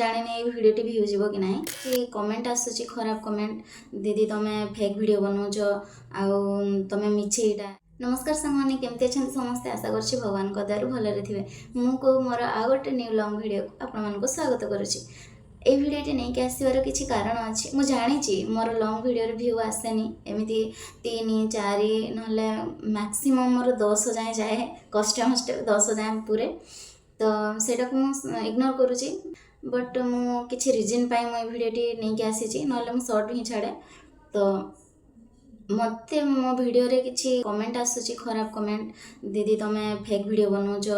जाने ये भिडियोटी भ्यूज जीव कि ना कि कमेंट आसूची खराब कमेंट दीदी तुम फेक वीडियो बनाऊच तुम मिछे यहाँ। नमस्कार सांगने केमती अच्छा समस्ते आशा कर भगवान दयार भलरे थे मुझे मोर आ गोटे न्यू लंग भिडियो को स्वागत करुच्ची। ये भिडियोटी नहीं कि आसवर किसी कारण अच्छी मुझे जानी मोर लंग भिडियो भ्यू आसेनी एमती 3-4 ना मैक्सिमम मोर 10 जाए जाए कष्ट मष्टे 10 जाए पूरे तो सेटा को इग्नोर करुच्ची बट मु किसी रिजन पाई भिडियोटी नहीं कि आसी ना सर्ट ही छाड़े तो मत मो भिडियो रे किसी कमेंट आसूची खराब कमेंट दीदी तुम फेक वीडियो बनाऊच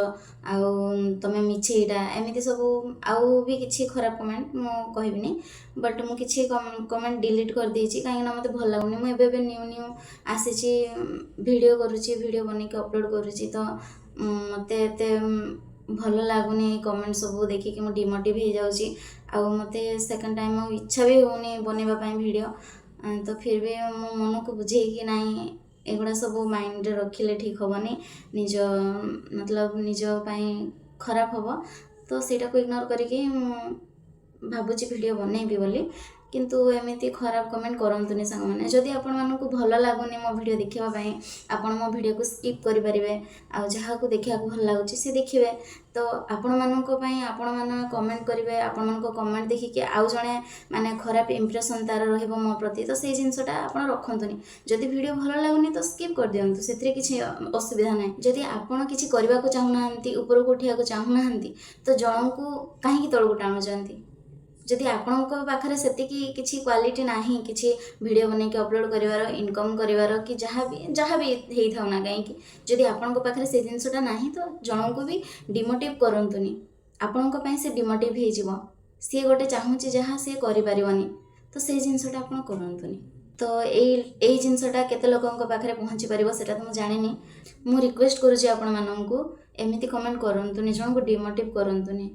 तुम मिछे यहाँ एमती सब आउ भी किसी खराब कमेंट मु कहबिनी बट मु किसी कमेंट डिलीट कर देछि कहीं मत भल लगुनि मुझे न्यू न्यू आसी वीडियो करुच्ची वीडियो बनैक अपलोड करुच्ची तो मत भल लगुनि कमेंट सब देखिक मुझे डिमोटिव हो जाऊँगी मत सेकेंड टाइम मो इच्छा भी होनी बनवाई वीडियो तो फिर भी मो मन को बुझे कि नहीं एगुड़ा सब माइंड रखिले ठीक हेनी निज मतलब निज खराब हम तो सीटा को इग्नोर करके भावुची वीडियो बनैबी बोली किंतु एमती खराब कमेंट करंतुनी सांग मैंने जदि आपण मानकु भल लागुनी मो वीडियो देखिबा पई आपण मो वीडियो को स्किप करि परिबे आ जहा को देखिया को भल लागुची से देखिबे तो आपण मानको पई आपण माने कमेंट करिवे आपण मानको कमेंट देखि के आउ जणे माने खराब इंप्रेशन तार रहइबो मो प्रति तो से जिंसटा आपण रखंतुनी जदि वीडियो भल लागुनी तो स्किप कर दियंतु सेथरे किछि असुविधा नै जदि आपण किछि करबा को चाहू नाहंती ऊपर को उठिया को चाहू नाहंती तो जणको काहे की तळको टाणु जंती जदि आपण पाखे से किसी क्वालिटी ना किसी वीडियो बनैक अपलोड कर इनकम कर कि जहाँ भी होता ना कहीं जदि आपण पाखे से जिनसटा ना तो जन को भी डिमोटिव करतुनि आपण से डिमोटिव हो सी गोटे चाहूँगी जहाँ सी करें तो से जिनसटा आप करतुनि तो यही जिनसटा केते लोकंक पाखे पहुँची पार से तो मुझे जानी मु रिक्वेस्ट करुँची आपण मानू एमती कमेंट करतुनि जन को डिमोटिव करतुनि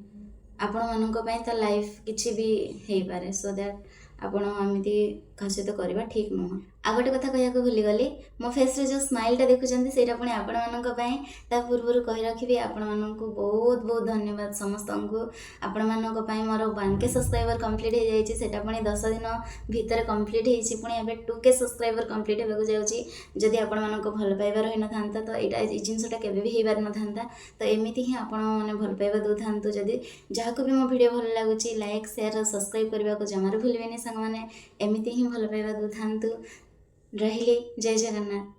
आपण मानक तो लाइफ किसी भी हो पारे सो दैट आपण एमती क्या सहित करवा ठीक नुह। आ गोटे कथा कहूँ भूलीगली मो फेस रे जो स्माइलटा देखुं से पुणी आपण मानी पूर्व कही रखी आपण मानक बहुत बहुत धन्यवाद समस्त को आपण मानक मोर 1K सब्सक्राइबर कंप्लीट हो जाए पुणी 10 दिन भितर कंप्लीट हो पुणी एवं 2K सब्सक्राइबर कंप्लीट होगा जाऊँगी जदि आपण मानक भल पाइबार हो न था तो यहाँ जिनसटा केवे भी हो पार न था तो एमती ही आपण मैंने भल पाइबा दौ था जदि जहाँ को भी मो वीडियो भल लगुच लाइक शेयर सब्सक्राइब करने को जमार भूलें सांग मैंने एमती ही भल पाइबा दौ था रही जय जगन्नाथ।